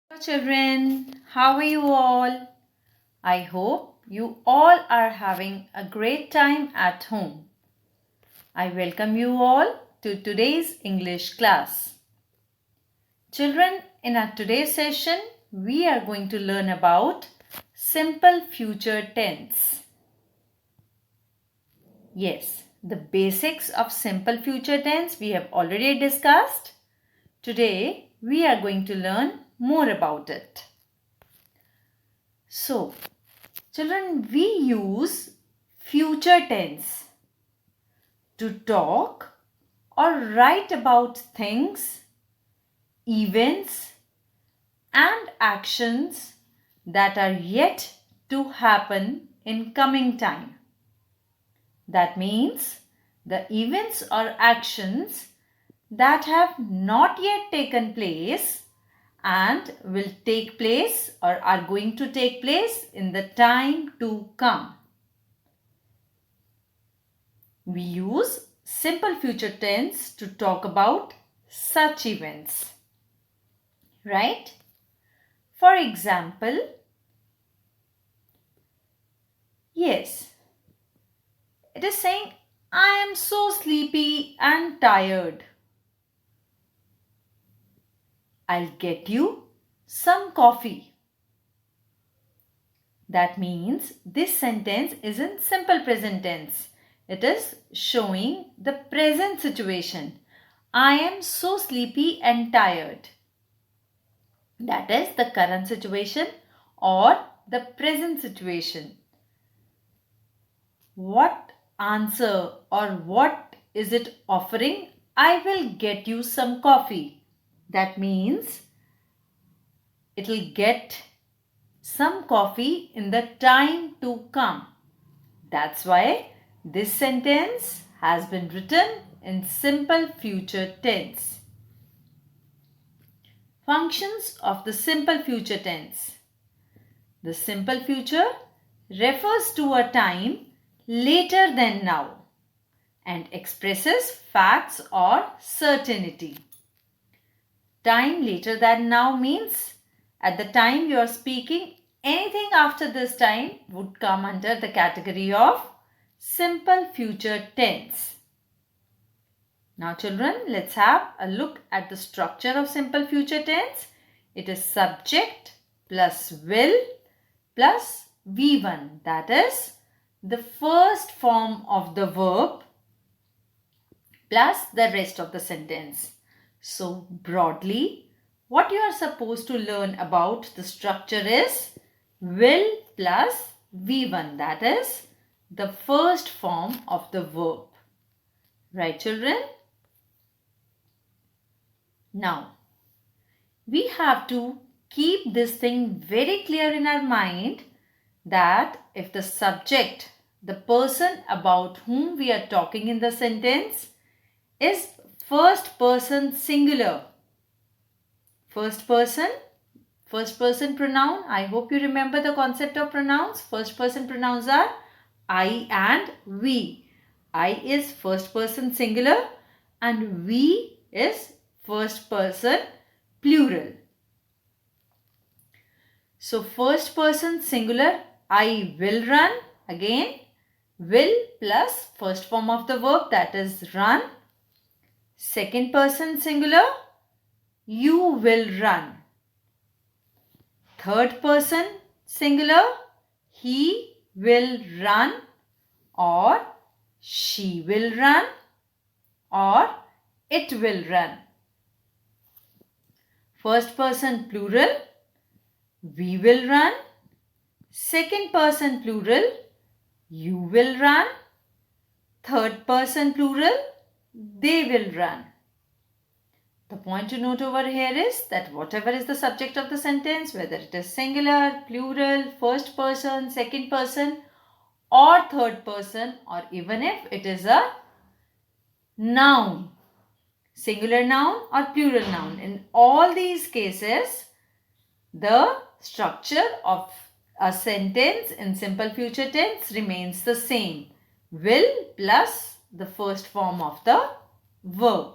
Hello children, how are you all? I hope you all are having a great time at home. I welcome you all to today's English class. Children, in our today's session, we are going to learn about simple future tense. Yes, the basics of simple future tense we have already discussed. Today, we are going to learn more about it. So, children, we use future tense to talk or write about things, events, and actions that are yet to happen in coming time. That means the events or actions that have not yet taken place and will take place or are going to take place in the time to come. We use simple future tense to talk about such events, right? For example, yes, it is saying, I am so sleepy and tired. I'll get you some coffee. That means this sentence is in simple present tense. It is showing the present situation. I am so sleepy and tired. That is the current situation or the present situation. What answer or what is it offering? I will get you some coffee. That means it will get some coffee in the time to come. That's why this sentence has been written in simple future tense. Functions of the simple future tense. The simple future refers to a time later than now and expresses facts or certainty. Time later than now means at the time you are speaking, anything after this time would come under the category of simple future tense. Now children, let's have a look at the structure of simple future tense. It is subject plus will plus V1, that is the first form of the verb plus the rest of the sentence. So broadly, what you are supposed to learn about the structure is will plus V1, that is the first form of the verb. Right children? Now, we have to keep this thing very clear in our mind that if the subject, the person about whom we are talking in the sentence is first person singular. First person pronoun. I hope you remember the concept of pronouns. First person pronouns are I and we. I is first person singular and we is first person plural. So first person singular, I will run. Again, will plus first form of the verb, that is run. Second person singular, you will run. Third person singular, he will run or she will run or it will run. First person plural, we will run. Second person plural, you will run. Third person plural, they will run. The point to note over here is that whatever is the subject of the sentence, whether it is singular, plural, first person, second person or third person, or even if it is a noun, singular noun or plural noun, in all these cases, the structure of a sentence in simple future tense remains the same. Will plus the first form of the verb.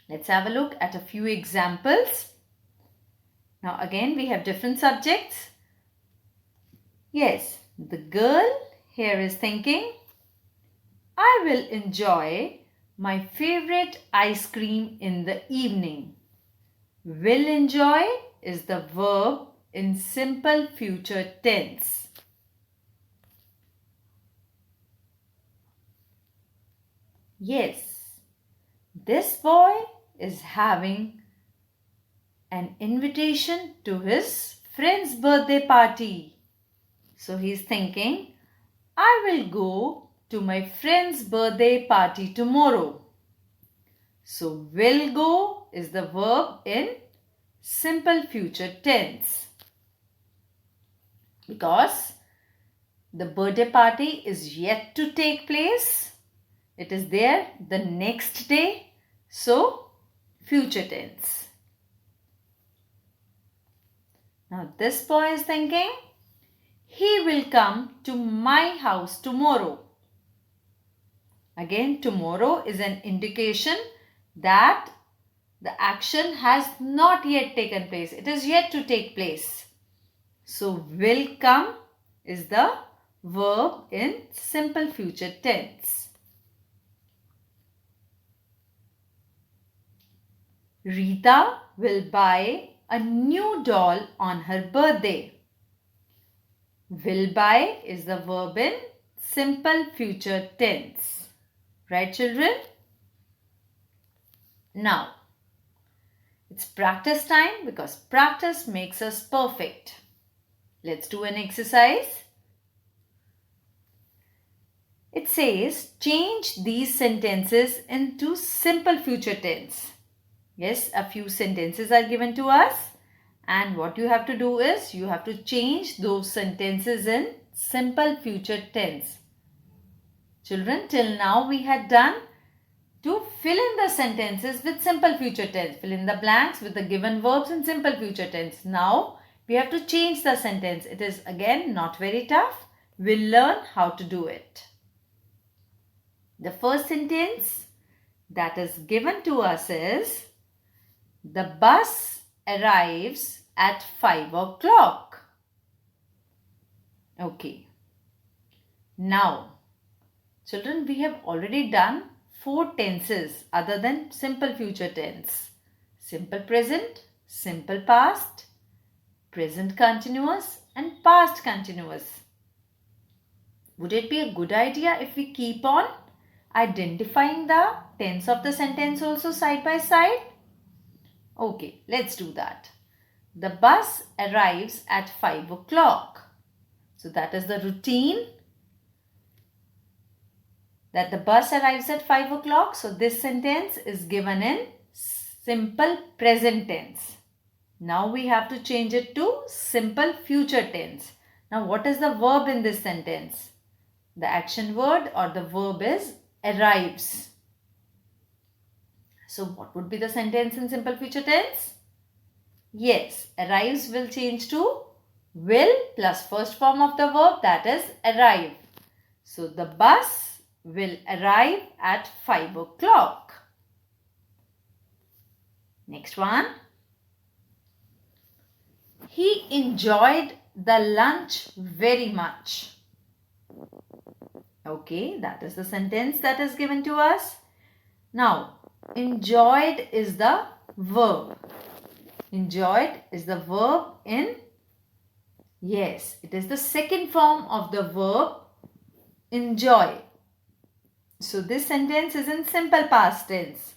Let's have a look at a few examples. Now again we have different subjects. Yes, the girl here is thinking, I will enjoy my favorite ice cream in the evening. Will enjoy is the verb in simple future tense. Yes, this boy is having an invitation to his friend's birthday party. So he's thinking, I will go to my friend's birthday party tomorrow. So will go is the verb in simple future tense. Because the birthday party is yet to take place. It is there the next day. So future tense. Now this boy is thinking, he will come to my house tomorrow. Again, tomorrow is an indication that the action has not yet taken place. It is yet to take place. So will come is the verb in simple future tense. Rita will buy a new doll on her birthday. Will buy is the verb in simple future tense. Right, children? Now, it's practice time because practice makes us perfect. Let's do an exercise. It says, change these sentences into simple future tense. Yes, a few sentences are given to us. And what you have to do is, you have to change those sentences in simple future tense. Children, till now we had done to fill in the sentences with simple future tense. Fill in the blanks with the given verbs in simple future tense. Now, we have to change the sentence. It is again not very tough. We'll learn how to do it. The first sentence that is given to us is, the bus arrives at 5 o'clock. Okay. Now, children, we have already done 4 tenses other than simple future tense. Simple present, simple past, present continuous and past continuous. Would it be a good idea if we keep on identifying the tense of the sentence also side by side? Okay, let's do that. The bus arrives at 5 o'clock. So that is the routine, that the bus arrives at 5 o'clock. So this sentence is given in simple present tense. Now we have to change it to simple future tense. Now what is the verb in this sentence? The action word or the verb is arrives. So what would be the sentence in simple future tense? Yes, arrives will change to will plus first form of the verb, that is arrive. So the bus will arrive at 5 o'clock. Next one. He enjoyed the lunch very much. Okay, that is the sentence that is given to us. Now, enjoyed is the verb. Enjoyed is the verb in, yes, it is the second form of the verb enjoy. So this sentence is in simple past tense.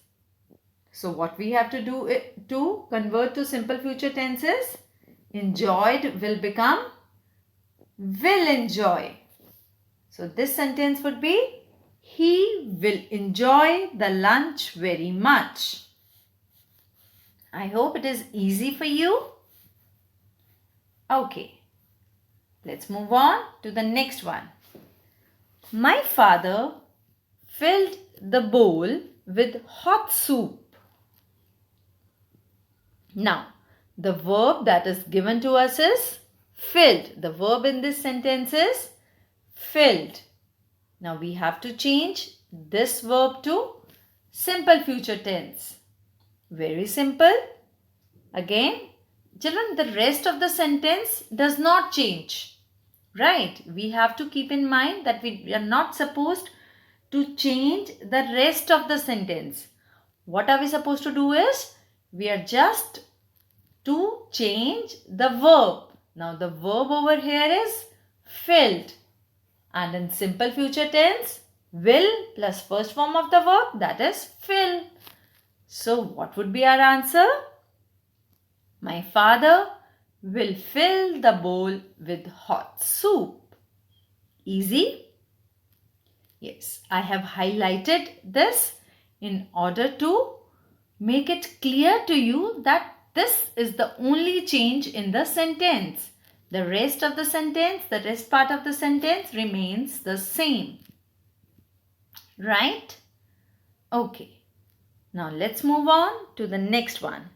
So what we have to do to convert to simple future tenses, enjoyed will become will enjoy. So this sentence would be, he will enjoy the lunch very much. I hope it is easy for you. Okay, let's move on to the next one. My father filled the bowl with hot soup. Now, the verb that is given to us is filled. The verb in this sentence is filled. Now, we have to change this verb to simple future tense. Very simple. Again, children, the rest of the sentence does not change. Right? We have to keep in mind that we are not supposed to change the rest of the sentence. What are we supposed to do is, we are just to change the verb. Now the verb over here is filled. And in simple future tense, will plus first form of the verb, that is fill. So what would be our answer? My father will fill the bowl with hot soup. Easy? Yes, I have highlighted this in order to make it clear to you that this is the only change in the sentence. The rest of the sentence, the rest part of the sentence remains the same. Right? Okay. Now let's move on to the next one.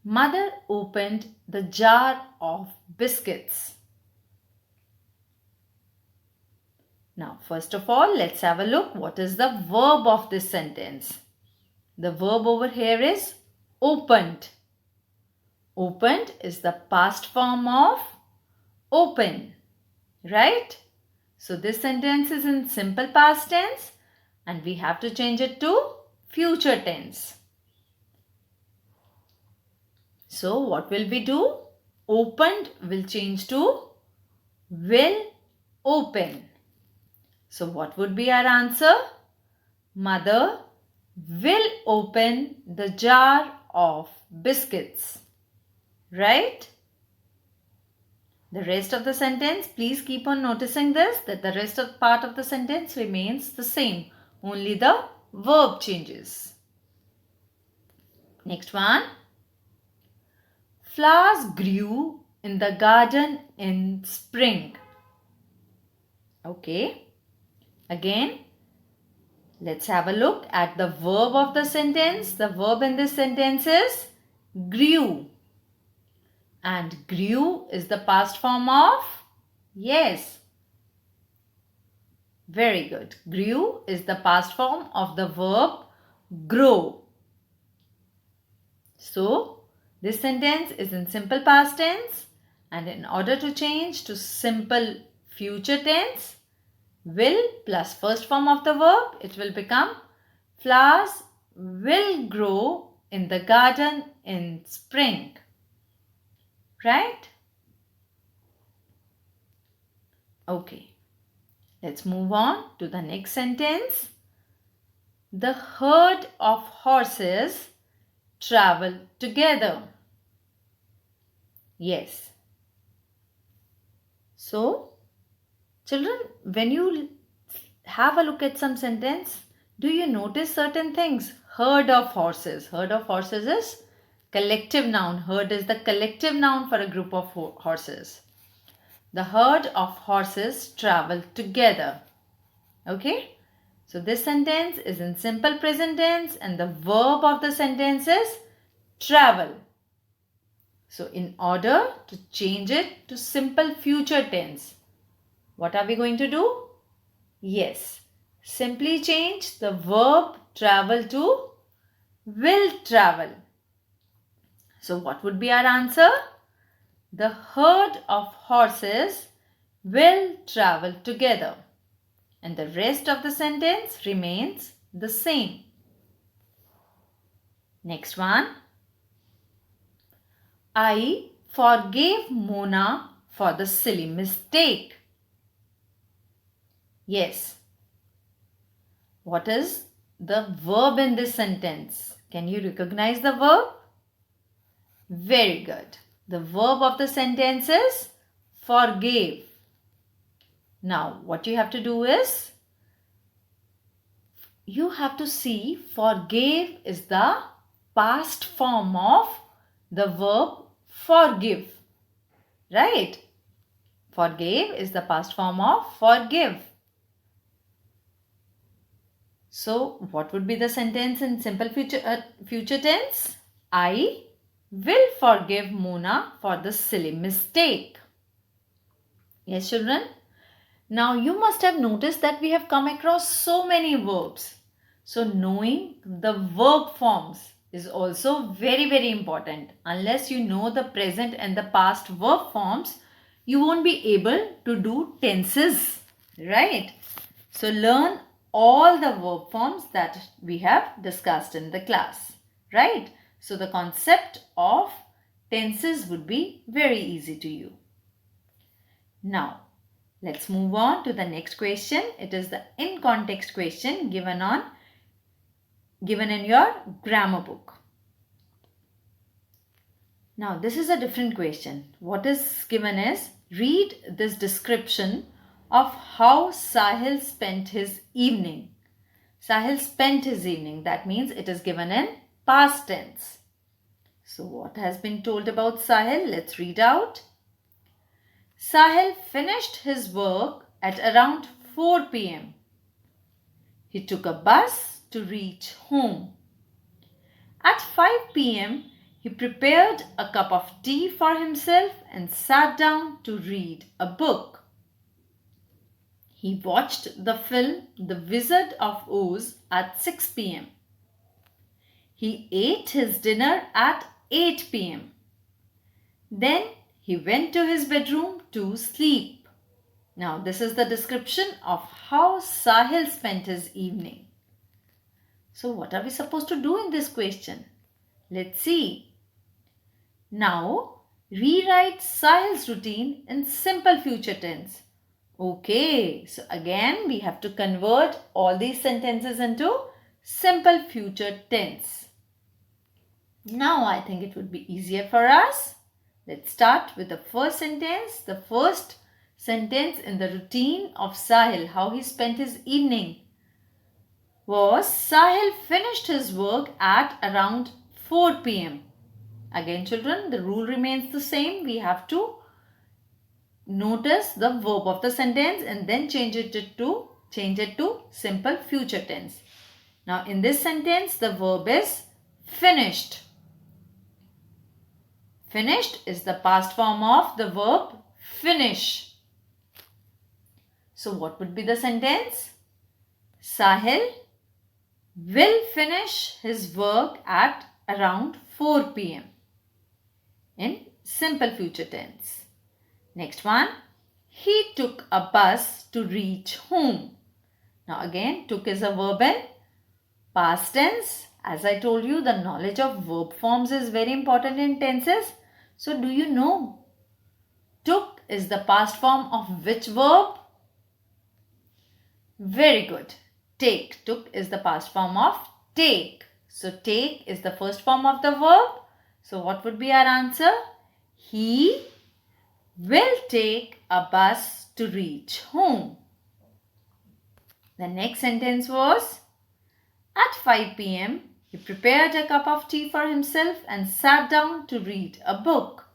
Mother opened the jar of biscuits. Now, first of all, let's have a look. What is the verb of this sentence? The verb over here is opened. Opened is the past form of open, right? So this sentence is in simple past tense and we have to change it to future tense. So what will we do? Opened will change to will open. So what would be our answer? Mother will open the jar of biscuits. Right? The rest of the sentence, please keep on noticing this, that the rest of part of the sentence remains the same. Only the verb changes. Next one. Flowers grew in the garden in spring. Okay. Again, let's have a look at the verb of the sentence. The verb in this sentence is grew. And grew is the past form of, yes, very good. Grew is the past form of the verb grow. So, this sentence is in simple past tense and in order to change to simple future tense, will plus first form of the verb, it will become flowers will grow in the garden in spring. Right? Okay. Let's move on to the next sentence. The herd of horses travel together. Yes. So, children, when you have a look at some sentence, do you notice certain things? Herd of horses. Herd of horses is collective noun. Herd is the collective noun for a group of horses. The herd of horses travel together. Okay? So this sentence is in simple present tense and the verb of the sentence is travel. So in order to change it to simple future tense, what are we going to do? Yes, simply change the verb travel to will travel. So what would be our answer? The herd of horses will travel together. And the rest of the sentence remains the same. Next one. I forgave Mona for the silly mistake. Yes. What is the verb in this sentence? Can you recognize the verb? Very good. The verb of the sentence is forgave. Now, what you have to do is, you have to see forgave is the past form of the verb forgive. Right? Forgave is the past form of forgive. So, what would be the sentence in simple future tense? I will forgive Mona for the silly mistake. Yes, children? Now, you must have noticed that we have come across so many verbs. So, knowing the verb forms is also very important. Unless you know the present and the past verb forms, you won't be able to do tenses, right? So learn all the verb forms that we have discussed in the class, right? So the concept of tenses would be very easy to you. Now, let's move on to the next question. It is the in context question given in your grammar book. Now, this is a different question. What is given is, read this description of how Sahil spent his evening. Sahil spent his evening. That means it is given in past tense. So, what has been told about Sahil? Let's read out. Sahil finished his work at around 4 p.m. He took a bus to reach home. At 5 p.m., he prepared a cup of tea for himself and sat down to read a book. He watched the film The Wizard of Oz at 6 p.m. He ate his dinner at 8 p.m. Then he went to his bedroom to sleep. Now, this is the description of how Sahil spent his evening. So, what are we supposed to do in this question? Let's see. Now, rewrite Sahil's routine in simple future tense. Okay, so again we have to convert all these sentences into simple future tense. Now, I think it would be easier for us. Let's start with the first sentence. The first sentence in the routine of Sahil, how he spent his evening, was Sahil finished his work at around 4 p.m. Again, children, the rule remains the same. We have to notice the verb of the sentence and then change it to simple future tense. Now, in this sentence, the verb is finished. Finished is the past form of the verb finish. So, what would be the sentence? Sahil will finish his work at around 4 p.m. in simple future tense. Next one, he took a bus to reach home. Now again, took is a verb in past tense. As I told you, the knowledge of verb forms is very important in tenses. So do you know took is the past form of which verb? Very good. Take. Took is the past form of take. So take is the first form of the verb. So what would be our answer? He will take a bus to reach home. The next sentence was, at 5 p.m., he prepared a cup of tea for himself and sat down to read a book.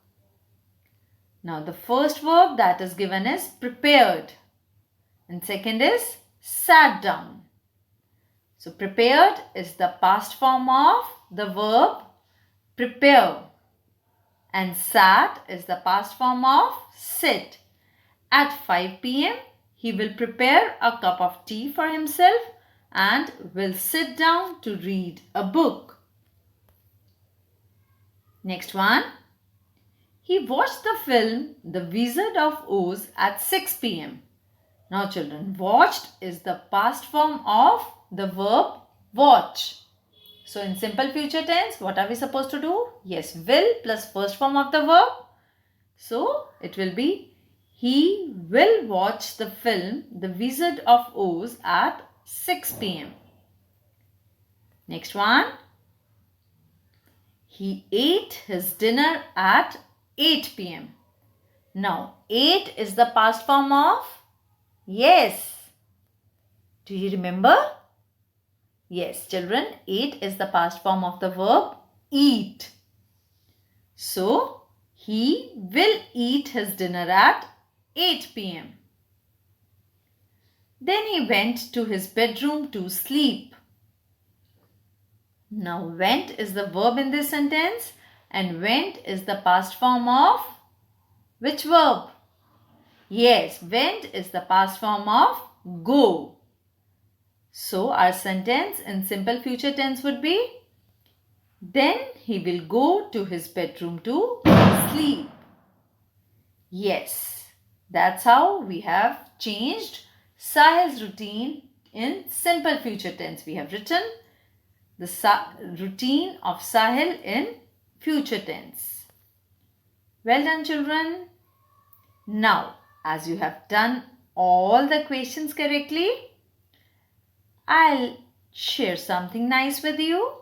Now the first verb that is given is prepared and second is sat down. So prepared is the past form of the verb prepare and sat is the past form of sit. At 5 p.m. he will prepare a cup of tea for himself and will sit down to read a book. Next one. He watched the film The Wizard of Oz at 6 p.m. Now children, watched is the past form of the verb watch. So in simple future tense, what are we supposed to do? Yes, will plus first form of the verb. So it will be, he will watch the film The Wizard of Oz at 6 p.m. Next one. He ate his dinner at 8 p.m. Now, 8 is the past form of? Yes. Do you remember? Yes, children, 8 is the past form of the verb eat. So, he will eat his dinner at 8 p.m. Then he went to his bedroom to sleep. Now, went is the verb in this sentence and went is the past form of which verb? Yes, went is the past form of go. So, our sentence in simple future tense would be, Then he will go to his bedroom to sleep. Yes, that's how we have changed Sahil's routine in simple future tense. We have written the routine of Sahil in future tense. Well done, children. Now, as you have done all the questions correctly, I'll share something nice with you.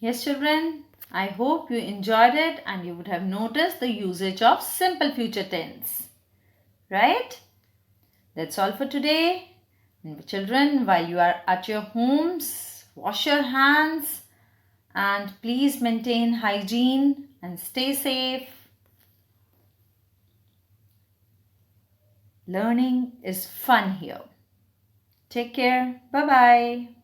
Yes, children, I hope you enjoyed it and you would have noticed the usage of simple future tense. Right? That's all for today. And children, while you are at your homes, wash your hands and please maintain hygiene and stay safe. Learning is fun here. Take care. Bye-bye.